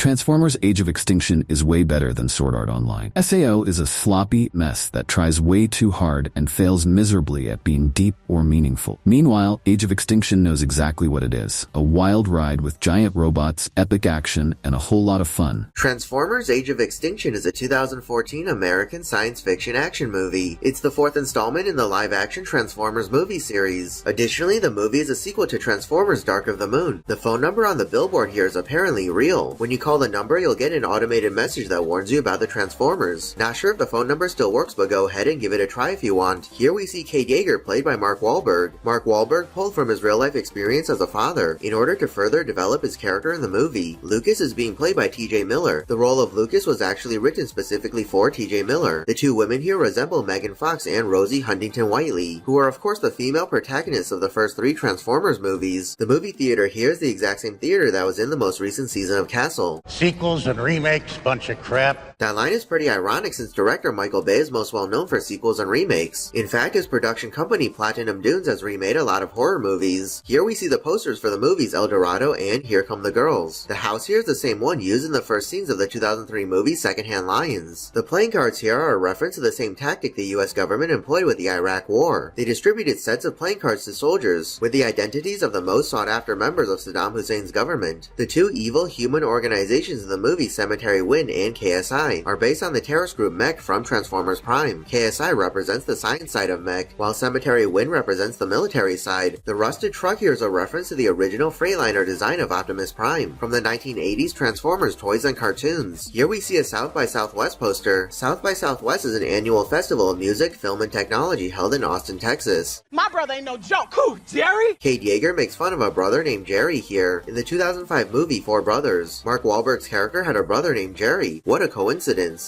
Transformers Age of Extinction is way better than Sword Art Online. SAO is a sloppy mess that tries way too hard and fails miserably at being deep or meaningful. Meanwhile, Age of Extinction knows exactly what it is. A wild ride with giant robots, epic action, and a whole lot of fun. Transformers Age of Extinction is a 2014 American science fiction action movie. It's the fourth installment in the live-action Transformers movie series. Additionally, the movie is a sequel to Transformers Dark of the Moon. The phone number on the billboard here is apparently real. When you call the number, you'll get an automated message that warns you about the Transformers. Not sure if the phone number still works, but go ahead and give it a try if you want. Here we see Kate Yeager, played by Mark Wahlberg. Mark Wahlberg pulled from his real-life experience as a father in order to further develop his character in the movie. Lucas is being played by TJ Miller. The role of Lucas was actually written specifically for TJ Miller. The two women here resemble Megan Fox and Rosie Huntington-Whiteley, who are of course the female protagonists of the first three Transformers movies. The movie theater here is the exact same theater that was in the most recent season of Castle. Sequels and remakes, bunch of crap. That line is pretty ironic since director Michael Bay is most well known for sequels and remakes. In fact, his production company Platinum Dunes has remade a lot of horror movies. Here we see the posters for the movies El Dorado and Here Come the Girls. The house here is the same one used in the first scenes of the 2003 movie Secondhand Lions. The playing cards here are a reference to the same tactic the US government employed with the Iraq War. They distributed sets of playing cards to soldiers with the identities of the most sought after members of Saddam Hussein's government. The two evil human organizations in the movie Cemetery Wind and KSI are based on the terrorist group Mech from Transformers Prime. KSI represents the science side of Mech, while Cemetery Wind represents the military side. The rusted truck here is a reference to the original Freightliner design of Optimus Prime from the 1980s Transformers toys and cartoons. Here we see a South by Southwest poster. South by Southwest is an annual festival of music, film, and technology held in Austin, Texas. My brother ain't no joke. Who, Jerry? Kate Yeager makes fun of a brother named Jerry here. In the 2005 movie Four Brothers, Mark Wahlberg's character had a brother named Jerry. What a coincidence.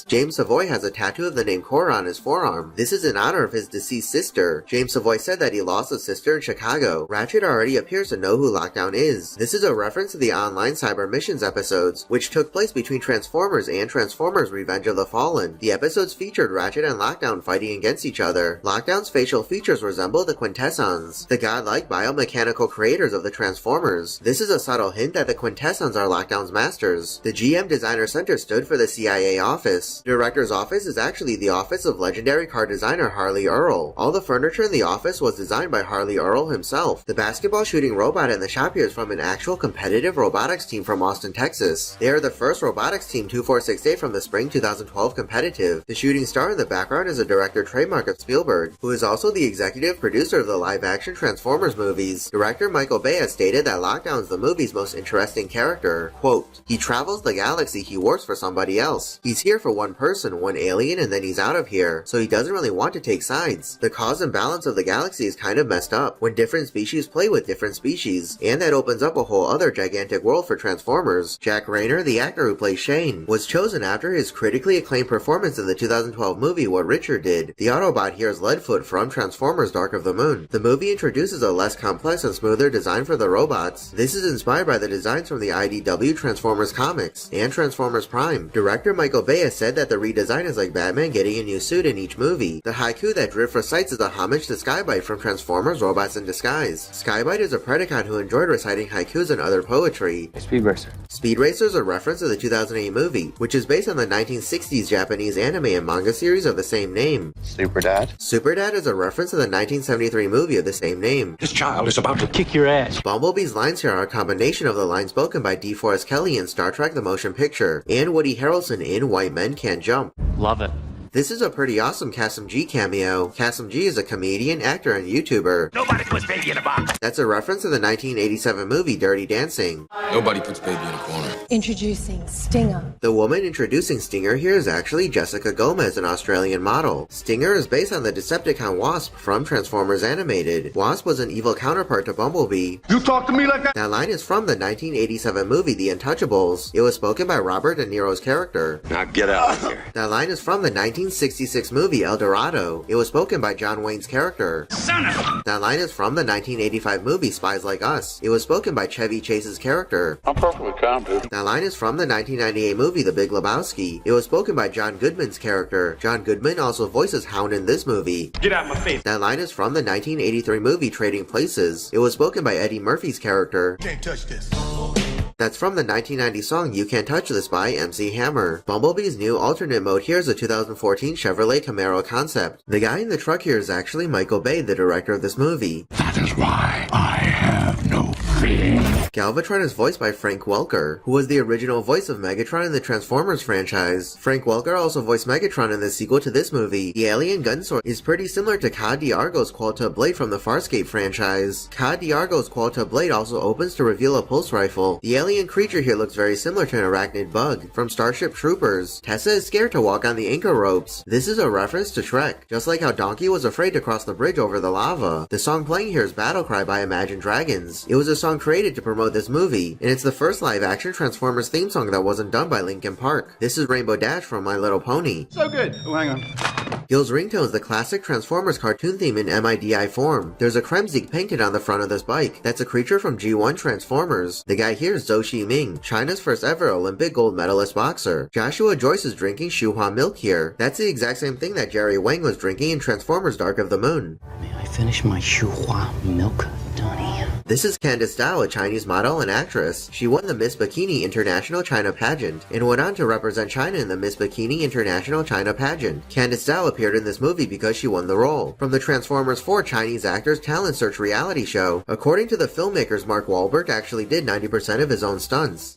James Savoy has a tattoo of the name Cora on his forearm. This is in honor of his deceased sister. James Savoy said that he lost a sister in Chicago. Ratchet already appears to know who Lockdown is. This is a reference to the online Cyber Missions episodes, which took place between Transformers and Transformers Revenge of the Fallen. The episodes featured Ratchet and Lockdown fighting against each other. Lockdown's facial features resemble the Quintessons, the godlike biomechanical creators of the Transformers. This is a subtle hint that the Quintessons are Lockdown's masters. The GM Designer Center stood for the CIA office. The director's office is actually the office of legendary car designer Harley Earl. All the furniture in the office was designed by Harley Earl himself. The basketball shooting robot in the shop here is from an actual competitive robotics team from Austin, Texas. They are the first robotics team 2468 from the spring 2012 competitive. The shooting star in the background is a director trademark of Spielberg, who is also the executive producer of the live-action Transformers movies. Director Michael Bay has stated that Lockdown is the movie's most interesting character. Quote, "He travels the galaxy, he works for somebody else. He's here for one person, one alien, and then he's out of here, so he doesn't really want to take sides. The cause and balance of the galaxy is kind of messed up when different species play with different species, and that opens up a whole other gigantic world for Transformers." Jack Rayner, the actor who plays Shane, was chosen after his critically acclaimed performance in the 2012 movie What Richard Did. The Autobot here is Leadfoot from Transformers Dark of the Moon. The movie introduces a less complex and smoother design for the robots. This is inspired by the designs from the IDW Transformers comics and Transformers Prime. Director Michael Bay has said that the redesign is like Batman getting a new suit in each movie. The haiku that Drift recites is a homage to Skybite from Transformers Robots in Disguise. Skybite is a Predacon who enjoyed reciting haikus and other poetry. Speed Racer. Speed Racer is a reference to the 2008 movie, which is based on the 1960s Japanese anime and manga series of the same name. Superdad. Superdad is a reference to the 1973 movie of the same name. This child is about to kick your ass. Bumblebee's lines here are a combination of the lines spoken by DeForest Kelley in Star Trek The Motion Picture and Woody Harrelson in White Men Can't Jump. Love it. This is a pretty awesome Kasim G cameo. Kasim G is a comedian, actor, and YouTuber. Nobody puts baby in a box. That's a reference to the 1987 movie Dirty Dancing. Nobody puts baby in a corner. Introducing Stinger. The woman introducing Stinger here is actually Jessica Gomez, an Australian model. Stinger is based on the Decepticon Wasp from Transformers Animated. Wasp was an evil counterpart to Bumblebee. You talk to me like that? That line is from the 1987 movie The Untouchables. It was spoken by Robert De Niro's character. Now get out of here. That line is from the 1966 movie El Dorado. It was spoken by John Wayne's character. Son of a... That line is from the 1985 movie Spies Like Us. It was spoken by Chevy Chase's character. I'm perfectly calm, dude. That line is from the 1998 movie The Big Lebowski. It was spoken by John Goodman's character. John Goodman also voices Hound in this movie. Get out of my face. That line is from the 1983 movie Trading Places. It was spoken by Eddie Murphy's character. Can't touch this. That's from the 1990 song You Can't Touch This by MC Hammer. Bumblebee's new alternate mode here is a 2014 Chevrolet Camaro concept. The guy in the truck here is actually Michael Bay, the director of this movie. That is why I have no fear. Galvatron is voiced by Frank Welker, who was the original voice of Megatron in the Transformers franchise. Frank Welker also voiced Megatron in the sequel to this movie. The alien gun sword is pretty similar to Ka Diargo's Qualta Blade from the Farscape franchise. Ka Diargo's Qualta Blade also opens to reveal a pulse rifle. The alien creature here looks very similar to an arachnid bug from Starship Troopers. Tessa is scared to walk on the anchor ropes. This is a reference to Shrek, just like how Donkey was afraid to cross the bridge over the lava. The song playing here is Battle Cry by Imagine Dragons. It was a song created to promote this movie, and it's the first live-action Transformers theme song that wasn't done by Linkin Park. This is Rainbow Dash from My Little Pony. So good. Oh, hang on. Gil's ringtone is the classic Transformers cartoon theme in MIDI form. There's a Kremzik painted on the front of this bike. That's a creature from G1 Transformers. The guy here is Zhou Ximing, China's first ever Olympic gold medalist boxer. Joshua Joyce is drinking Shuhua milk here. That's the exact same thing that Jerry Wang was drinking in Transformers Dark of the Moon. May I finish my Shuhua milk, Donnie? This is Candice Dao, a Chinese model and actress. She won the Miss Bikini International China pageant and went on to represent China in the Miss Bikini International China pageant. Candice Dao appeared in this movie because she won the role. From the Transformers 4 Chinese Actors Talent Search reality show, according to the filmmakers, Mark Wahlberg actually did 90% of his own stunts.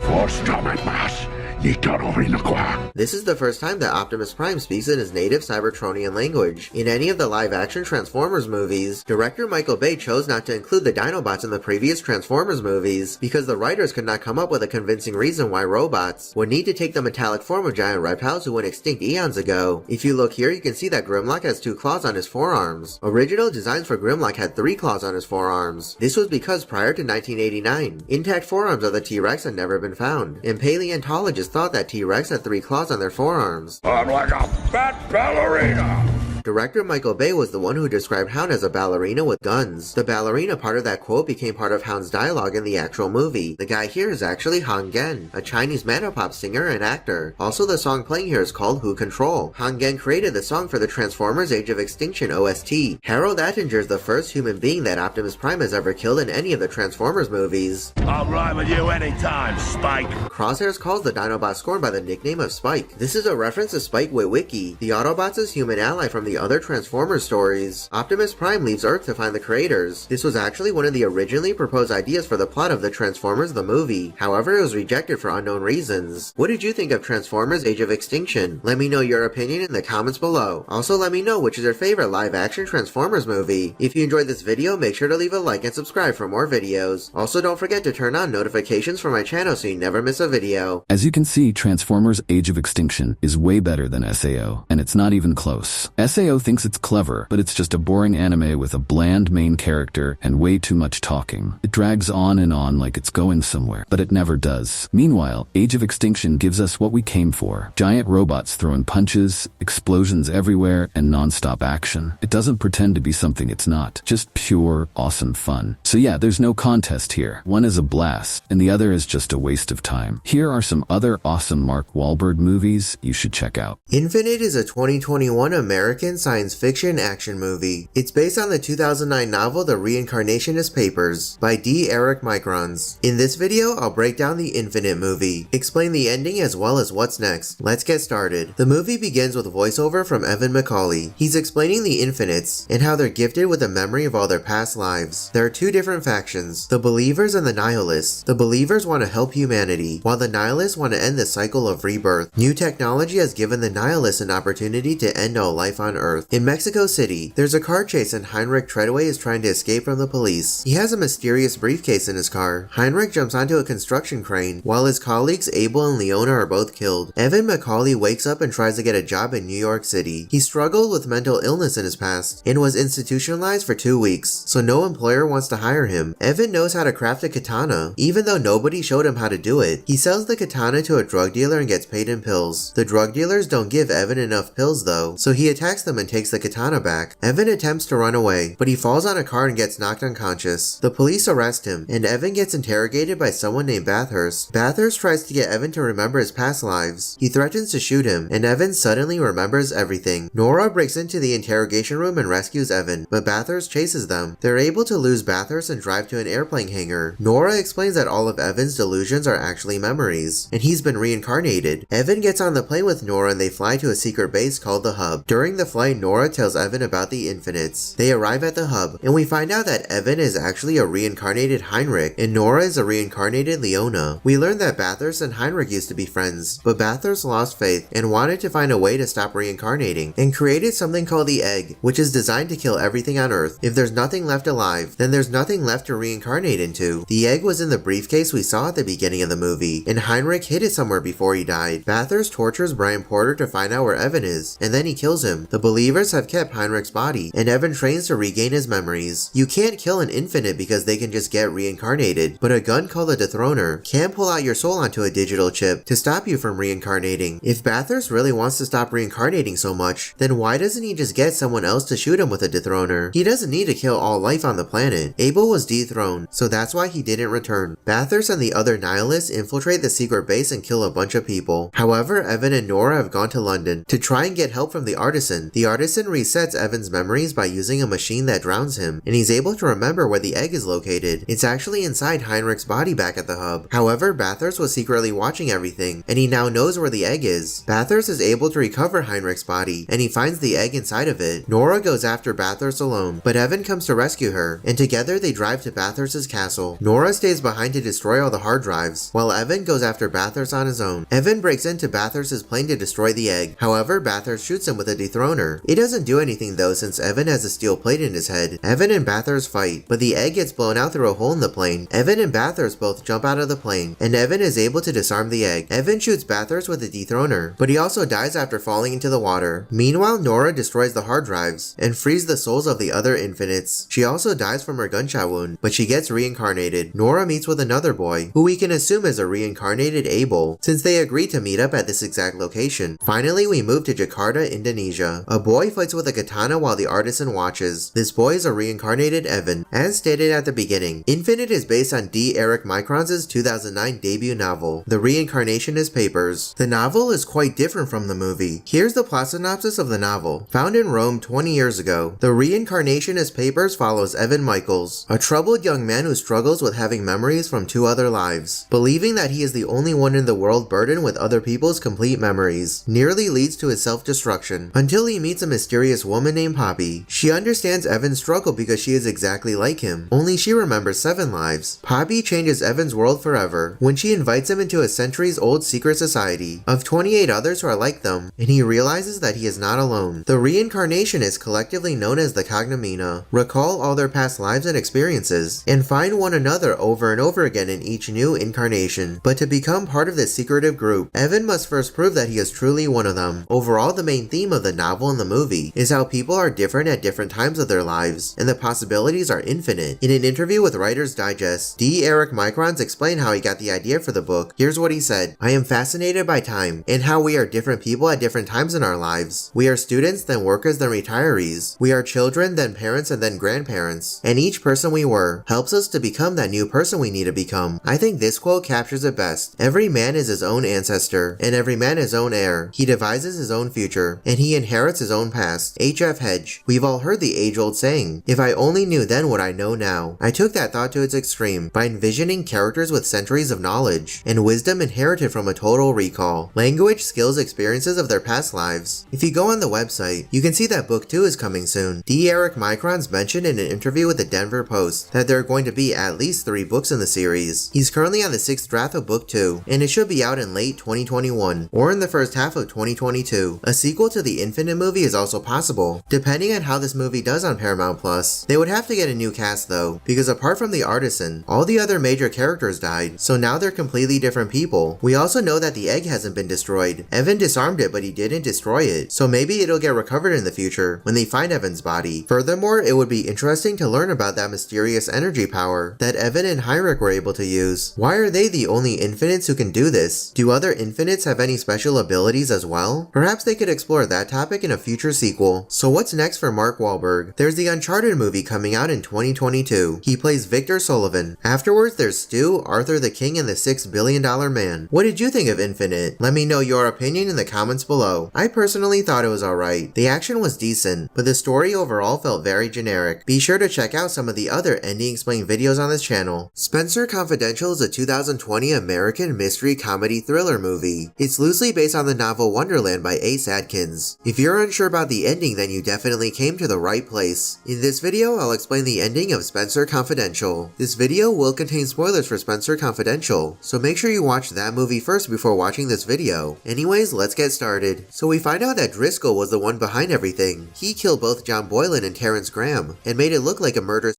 This is the first time that Optimus Prime speaks in his native Cybertronian language. In any of the live-action Transformers movies, director Michael Bay chose not to include the Dinobots in the previous Transformers movies because the writers could not come up with a convincing reason why robots would need to take the metallic form of giant reptiles who went extinct eons ago. If you look here, you can see that Grimlock has 2 claws on his forearms. Original designs for Grimlock had 3 claws on his forearms. This was because prior to 1989, intact forearms of the T-Rex had never been found, and paleontologists thought that T-Rex had 3 claws on their forearms. I'm like a fat ballerina. Director Michael Bay was the one who described Hound as a ballerina with guns. The ballerina part of that quote became part of Hound's dialogue in the actual movie. The guy here is actually Han Gen, a Chinese manopop singer and actor. Also, the song playing here is called Who Control. Han Gen created the song for the Transformers Age of Extinction OST. Harold Attinger is the first human being that Optimus Prime has ever killed in any of the Transformers movies. I'll ride with you anytime, Spike. Crosshairs calls the Dinobot Scorn by the nickname of Spike. This is a reference to Spike Witwicky, the Autobots' human ally from the other Transformers stories. Optimus Prime leaves Earth to find the creators. This was actually one of the originally proposed ideas for the plot of the Transformers the movie. However, it was rejected for unknown reasons. What did you think of Transformers Age of Extinction? Let me know your opinion in the comments below. Also, let me know which is your favorite live-action Transformers movie. If you enjoyed this video, make sure to leave a like and subscribe for more videos. Also, don't forget to turn on notifications for my channel so you never miss a video. As you can see, Transformers Age of Extinction is way better than SAO, and it's not even close. SAO thinks it's clever, but it's just a boring anime with a bland main character and way too much talking. It drags on and on like it's going somewhere, but it never does. Meanwhile, Age of Extinction gives us what we came for. Giant robots throwing punches, explosions everywhere, and non-stop action. It doesn't pretend to be something it's not. Just pure, awesome fun. So yeah, there's no contest here. One is a blast, and the other is just a waste of time. Here are some other awesome Mark Wahlberg movies you should check out. Infinite is a 2021 American science fiction action movie. It's based on the 2009 novel The Reincarnationist Papers by D. Eric Microns. In this video, I'll break down the Infinite movie, explain the ending as well as what's next. Let's get started. The movie begins with a voiceover from Evan McCauley. He's explaining the Infinites and how they're gifted with a memory of all their past lives. There are 2 different factions, the Believers and the Nihilists. The Believers want to help humanity, while the Nihilists want to end the cycle of rebirth. New technology has given the Nihilists an opportunity to end all life on Earth. In Mexico City, there's a car chase and Heinrich Treadway is trying to escape from the police. He has a mysterious briefcase in his car. Heinrich jumps onto a construction crane, while his colleagues Abel and Leona are both killed. Evan McCauley wakes up and tries to get a job in New York City. He struggled with mental illness in his past and was institutionalized for 2 weeks, so no employer wants to hire him. Evan knows how to craft a katana, even though nobody showed him how to do it. He sells the katana to a drug dealer and gets paid in pills. The drug dealers don't give Evan enough pills though, so he attacks them and takes the katana back. Evan attempts to run away, but he falls on a car and gets knocked unconscious. The police arrest him, and Evan gets interrogated by someone named Bathurst. Bathurst tries to get Evan to remember his past lives. He threatens to shoot him, and Evan suddenly remembers everything. Nora breaks into the interrogation room and rescues Evan, but Bathurst chases them. They're able to lose Bathurst and drive to an airplane hangar. Nora explains that all of Evan's delusions are actually memories, and he's been reincarnated. Evan gets on the plane with Nora and they fly to a secret base called the Hub. During the flight, Nora tells Evan about the Infinites. They arrive at the Hub, and we find out that Evan is actually a reincarnated Heinrich, and Nora is a reincarnated Leona. We learn that Bathurst and Heinrich used to be friends, but Bathurst lost faith and wanted to find a way to stop reincarnating, and created something called the Egg, which is designed to kill everything on Earth. If there's nothing left alive, then there's nothing left to reincarnate into. The Egg was in the briefcase we saw at the beginning of the movie, and Heinrich hid it somewhere before he died. Bathurst tortures Brian Porter to find out where Evan is, and then he kills him. The believers have kept Heinrich's body, and Evan trains to regain his memories. You can't kill an infinite because they can just get reincarnated, but a gun called a dethroner can pull out your soul onto a digital chip to stop you from reincarnating. If Bathurst really wants to stop reincarnating so much, then why doesn't he just get someone else to shoot him with a dethroner? He doesn't need to kill all life on the planet. Abel was dethroned, so that's why he didn't return. Bathurst and the other nihilists infiltrate the secret base and kill a bunch of people. However, Evan and Nora have gone to London to try and get help from the artisan. The artisan resets Evan's memories by using a machine that drowns him, and he's able to remember where the egg is located. It's actually inside Heinrich's body back at the Hub. However, Bathurst was secretly watching everything, and he now knows where the egg is. Bathurst is able to recover Heinrich's body, and he finds the egg inside of it. Nora goes after Bathurst alone, but Evan comes to rescue her, and together they drive to Bathurst's castle. Nora stays behind to destroy all the hard drives, while Evan goes after Bathurst on his own. Evan breaks into Bathurst's plane to destroy the egg. However, Bathurst shoots him with a dethroner. It doesn't do anything though, since Evan has a steel plate in his head. Evan and Bathurst fight, but the egg gets blown out through a hole in the plane. Evan and Bathurst both jump out of the plane, and Evan is able to disarm the egg. Evan shoots Bathurst with a dethroner, but he also dies after falling into the water. Meanwhile, Nora destroys the hard drives and frees the souls of the other infinites. She also dies from her gunshot wound, but she gets reincarnated. Nora meets with another boy, who we can assume is a reincarnated Abel, since they agreed to meet up at this exact location. Finally, we move to Jakarta, Indonesia. A boy fights with a katana while the artisan watches. This boy is a reincarnated Evan. As stated at the beginning, Infinite is based on D. Eric Micron's 2009 debut novel, The Reincarnationist Papers. The novel is quite different from the movie. Here's the plot synopsis of the novel. Found in Rome 20 years ago, The Reincarnationist Papers follows Evan Michaels, a troubled young man who struggles with having memories from two other lives. Believing that he is the only one in the world burdened with other people's complete memories nearly leads to his self-destruction, until he meets a mysterious woman named Poppy. She understands Evan's struggle because she is exactly like him, only she remembers 7 lives. Poppy changes Evan's world forever when she invites him into a centuries-old secret society of 28 others who are like them, and he realizes that he is not alone. The reincarnationists, collectively known as the Cognomina, recall all their past lives and experiences, and find one another over and over again in each new incarnation. But to become part of this secretive group, Evan must first prove that he is truly one of them. Overall, the main theme of the novel and the movie is how people are different at different times of their lives, and the possibilities are infinite. In an interview with Writer's Digest, D. Eric Microns explained how he got the idea for the book. Here's what he said: "I am fascinated by time, and how we are different people at different times in our lives. We are students, then workers, then retirees. We are children, then parents, and then grandparents. And each person we were helps us to become that new person we need to become." I think this quote captures it best. Every man is his own ancestor, and every man his own heir. He devises his own future, and he inherits his own past. H.F. Hedge. We've all heard the age-old saying, "If I only knew then what I know now." I took that thought to its extreme by envisioning characters with centuries of knowledge and wisdom inherited from a total recall, language, skills, experiences of their past lives. If you go on the website, you can see that book 2 is coming soon. D. Eric Microns mentioned in an interview with the Denver Post that there are going to be at least 3 books in the series. He's currently on the 6th draft of book 2, and it should be out in late 2021 or in the first half of 2022. A sequel to the Infinite movie is also possible, depending on how this movie does on Paramount Plus. They would have to get a new cast though, because apart from the artisan, all the other major characters died, so now they're completely different people. We also know that the egg hasn't been destroyed. Evan disarmed it, but he didn't destroy it, so maybe it'll get recovered in the future when they find Evan's body. Furthermore, it would be interesting to learn about that mysterious energy power that Evan and Heinrich were able to use. Why are they the only infinites who can do this? Do other infinites have any special abilities as well? Perhaps they could explore that topic in a a future sequel. So what's next for Mark Wahlberg? There's the Uncharted movie coming out in 2022. He plays Victor Sullivan. Afterwards, there's Stu, Arthur the King, and the $6 billion Man. What did you think of Infinite? Let me know your opinion in the comments below. I personally thought it was alright. The action was decent, but the story overall felt very generic. Be sure to check out some of the other ending explained videos on this channel. Spencer Confidential is a 2020 American mystery comedy thriller movie. It's loosely based on the novel Wonderland by Ace Atkins. If you're unsure about the ending, then you definitely came to the right place. In this video, I'll explain the ending of Spencer Confidential. This video will contain spoilers for Spencer Confidential, so make sure you watch that movie first before watching this video. Anyways, let's get started. So we find out that Driscoll was the one behind everything. He killed both John Boylan and Terrence Graham, and made it look like a murder.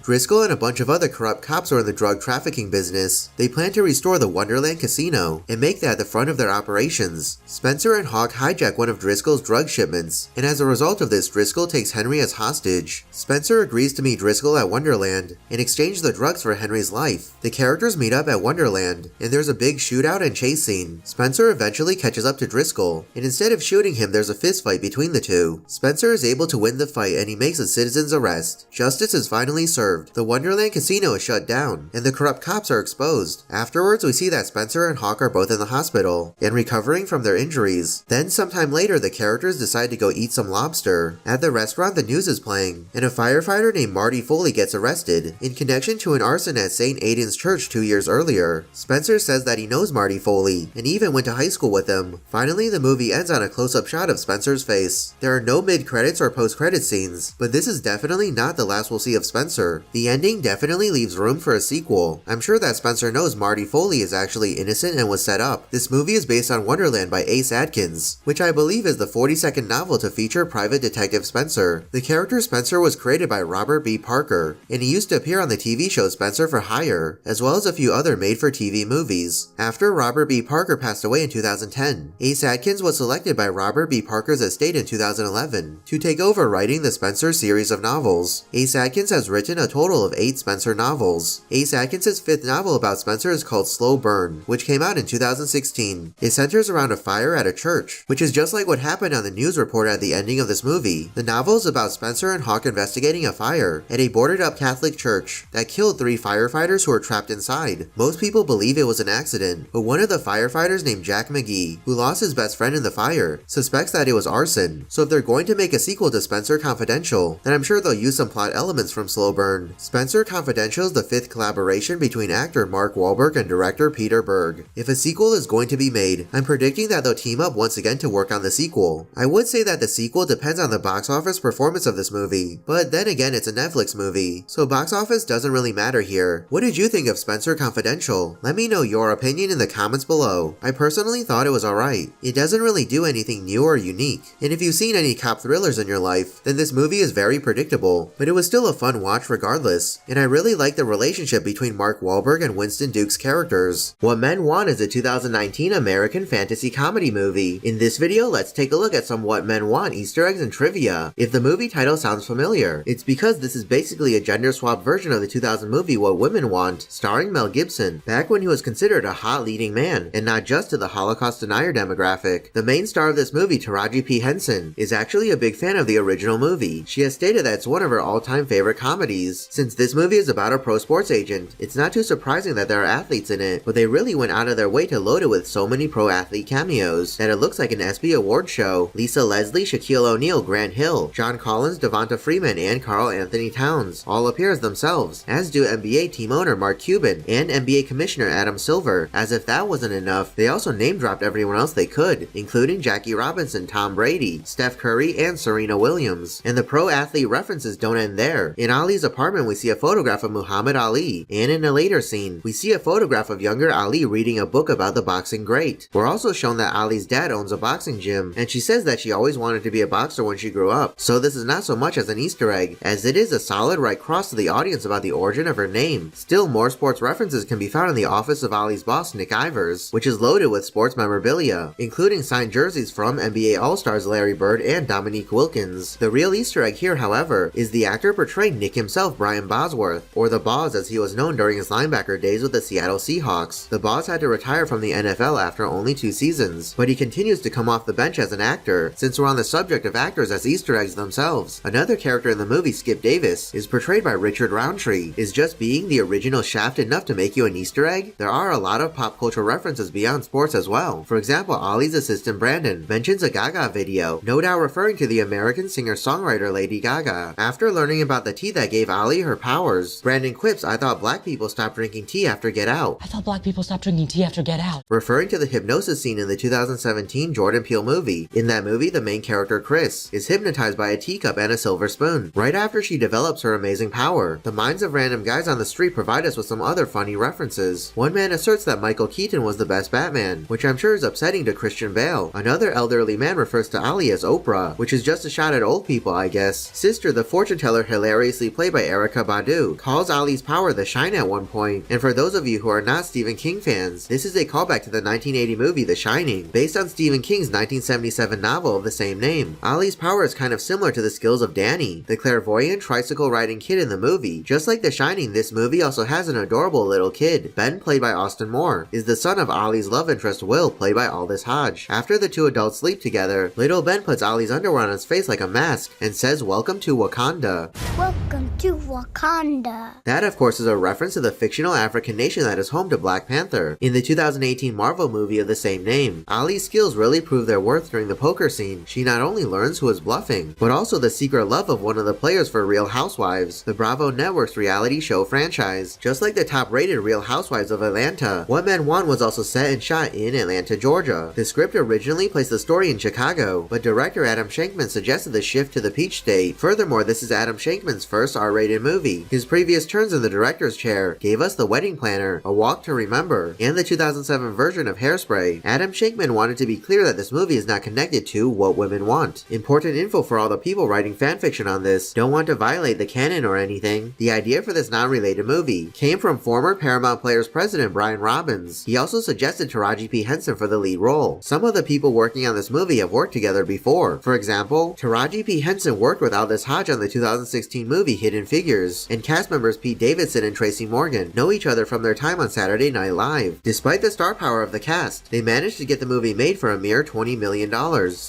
Driscoll and a bunch of other corrupt cops are in the drug trafficking business. They plan to restore the Wonderland Casino and make that the front of their operations. Spencer and Hawk hijack one of Driscoll's drug shipments, and as a result of this, Driscoll takes Henry as hostage. Spencer agrees to meet Driscoll at Wonderland and exchange the drugs for Henry's life. The characters meet up at Wonderland, and there's a big shootout and chase scene. Spencer eventually catches up to Driscoll, and instead of shooting him, there's a fist fight between the two. Spencer is able to win the fight, and he makes a citizen's arrest. Justice is finally served. The Wonderland Casino is shut down, and the corrupt cops are exposed. Afterwards, we see that Spencer and Hawk are both in the hospital and recovering from their injuries. Then sometime later, the characters decide to go eat some lobster. At the restaurant, the news is playing, and a firefighter named Marty Foley gets arrested in connection to an arson at St. Aidan's Church 2 years earlier. Spencer says that he knows Marty Foley and even went to high school with him. Finally, the movie ends on a close-up shot of Spencer's face. There are no mid-credits or post-credit scenes, but this is definitely not the last we'll see of Spencer. The ending definitely leaves room for a sequel. I'm sure that Spencer knows Marty Foley is actually innocent and was set up. This movie is based on Wonderland by Ace Atkins, which I believe is the 42nd novel to feature private detective Spencer. The character Spencer was created by Robert B. Parker, and he used to appear on the TV show Spencer for Hire, as well as a few other made-for-TV movies. After Robert B. Parker passed away in 2010, Ace Atkins was selected by Robert B. Parker's estate in 2011 to take over writing the Spencer series of novels. Ace Atkins has written a total of 8 Spencer novels. Ace Atkins' 5th novel about Spencer is called Slow Burn, which came out in 2016. It centers around a fire at a church, which is just like what happened on the news report at the ending of this movie. The novel is about Spencer and Hawk investigating a fire at a boarded-up Catholic church that killed 3 firefighters who were trapped inside. Most people believe it was an accident, but one of the firefighters named Jack McGee, who lost his best friend in the fire, suspects that it was arson. So if they're going to make a sequel to Spencer Confidential, then I'm sure they'll use some plot elements from Slow Burn. Spencer Confidential is the 5th collaboration between actor Mark Wahlberg and director Peter Berg. If a sequel is going to be made, I'm predicting that they'll team up once again to work on the sequel. I would say that the sequel depends on the box office performance of this movie, but then again it's a Netflix movie, so box office doesn't really matter here. What did you think of Spencer Confidential? Let me know your opinion in the comments below. I personally thought it was alright. It doesn't really do anything new or unique, and if you've seen any cop thrillers in your life, then this movie is very predictable, but it was still a fun watch regardless, and I really like the relationship between Mark Wahlberg and Winston Duke's characters. What Men Want is a 2019 American fantasy comedy movie. In this video, let's take a look at some What Men Want Easter eggs and trivia. If the movie title sounds familiar, it's because this is basically a gender-swapped version of the 2000 movie What Women Want, starring Mel Gibson, back when he was considered a hot leading man, and not just to the Holocaust denier demographic. The main star of this movie, Taraji P. Henson, is actually a big fan of the original movie. She has stated that it's one of her all-time favorite comedies. Since this movie is about a pro sports agent, it's not too surprising that there are athletes in it, but they really went out of their way to load it with so many pro athlete cameos that it looks like an ESPY award show. Lisa Leslie, Shaquille O'Neal, Grant Hill, John Collins, Devonta Freeman, and Karl Anthony Towns all appear as themselves, as do NBA team owner Mark Cuban and NBA Commissioner Adam Silver. As if that wasn't enough, they also name-dropped everyone else they could, including Jackie Robinson, Tom Brady, Steph Curry, and Serena Williams. And the pro athlete references don't end there. In Ali's apartment, we see a photograph of Muhammad Ali, and in a later scene, we see a photograph of younger Ali reading a book about the boxing great. We're also shown that Ali's dad owns a boxing gym, and she says that she always wanted to be a boxer when she grew up. So this is not so much as an Easter egg, as it is a solid right cross to the audience about the origin of her name. Still, more sports references can be found in the office of Ali's boss, Nick Ivers, which is loaded with sports memorabilia, including signed jerseys from NBA All-Stars Larry Bird and Dominique Wilkins. The real Easter egg here, however, is the actor portraying Nick himself Brian Bosworth, or the Boz as he was known during his linebacker days with the Seattle Seahawks. The Boz had to retire from the NFL after only 2 seasons, but he continues to come off the bench as an actor, since we're on the subject of actors as Easter eggs themselves. Another character in the movie, Skip Davis, is portrayed by Richard Roundtree. Is just being the original Shaft enough to make you an Easter egg? There are a lot of pop culture references beyond sports as well. For example, Ollie's assistant Brandon mentions a Gaga video, no doubt referring to the American singer-songwriter Lady Gaga. After learning about the tea that gave Ollie her powers, Brandon quips, "I thought black people stopped drinking tea after Get Out." I thought black people stopped drinking tea after Get Out. Referring to the hypnosis scene in the 2017 Jordan Peele movie. In that movie, the main character, Chris, is hypnotized by a teacup and a silver spoon. Right after she develops her amazing power, the minds of random guys on the street provide us with some other funny references. One man asserts that Michael Keaton was the best Batman, which I'm sure is upsetting to Christian Bale. Another elderly man refers to Ollie as Oprah, which is just a shot at old people, I guess. Sister, the fortune teller, hilariously played by Erykah Badu, calls Ollie's power the Shine at one point. And for those of you who are not Stephen King fans, this is a callback to the 1980 movie The Shining, based on Stephen King's 1977 novel of the same name. Ollie's power is kind of similar to the skills of Danny, the clairvoyant tricycle riding kid in the movie. Just like The Shining, this movie also has an adorable little kid. Ben, played by Austin Moore, is the son of Ollie's love interest Will, played by Aldous Hodge. After the two adults sleep together, little Ben puts Ollie's underwear on his face like a mask and says, "Welcome to Wakanda." Welcome to Wakanda. That, of course, is a reference to the fictional African nation that is home to Black Panther. In the 2018 Marvel movie of the same name, Ollie's skills really prove their worth during the poker scene. She not only learns who is bluffing, but also the secret love of one of the players for Real Housewives, the Bravo Network's reality show franchise. Just like the top-rated Real Housewives of Atlanta, What Men Want was also set and shot in Atlanta, Georgia. The script originally placed the story in Chicago, but director Adam Shankman suggested the shift to the Peach State. Furthermore, this is Adam Shankman's first R-rated movie. His previous turns in the director's chair gave us The Wedding Planner, A Walk to Remember, and the 2007 version of Hairspray. Adam Shankman wanted to be clear that this movie is not connected to What Women Want. Important info for all the people writing fanfiction on this. Don't want to violate the canon or anything. The idea for this non-related movie came from former Paramount Players president Brian Robbins. He also suggested Taraji P. Henson for the lead role. Some of the people working on this movie have worked together before. For example, Taraji P. Henson worked with Aldous Hodge on the 2016 movie Hidden Figures, and cast members Pete Davidson and Tracy Morgan know each other from their time on Saturday Night Live. Despite the star power of the cast, they managed to get the movie made for a mere $20 million.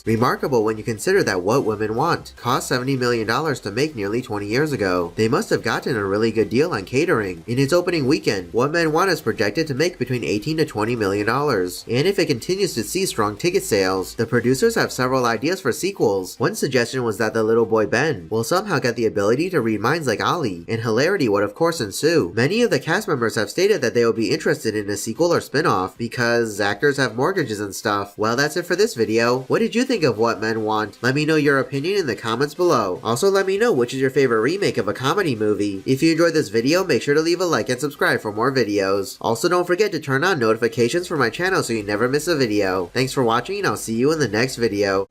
Remarkable when you consider that What Women Want cost $70 million to make nearly 20 years ago. They must have gotten a really good deal on catering. In its opening weekend, What Men Want is projected to make between $18 to $20 million. And if it continues to see strong ticket sales, the producers have several ideas for sequels. One suggestion was that the little boy Ben will somehow get the ability to read minds like Ollie, and hilarity would of course ensue. Many of the cast members have stated that they will be interested in a sequel or spin-off because actors have mortgages and stuff. Well, that's it for this video. What did you think of What Men Want? Let me know your opinion in the comments below. Also, let me know which is your favorite remake of a comedy movie. If you enjoyed this video, make sure to leave a like and subscribe for more videos. Also, don't forget to turn on notifications for my channel so you never miss a video. Thanks for watching, and I'll see you in the next video.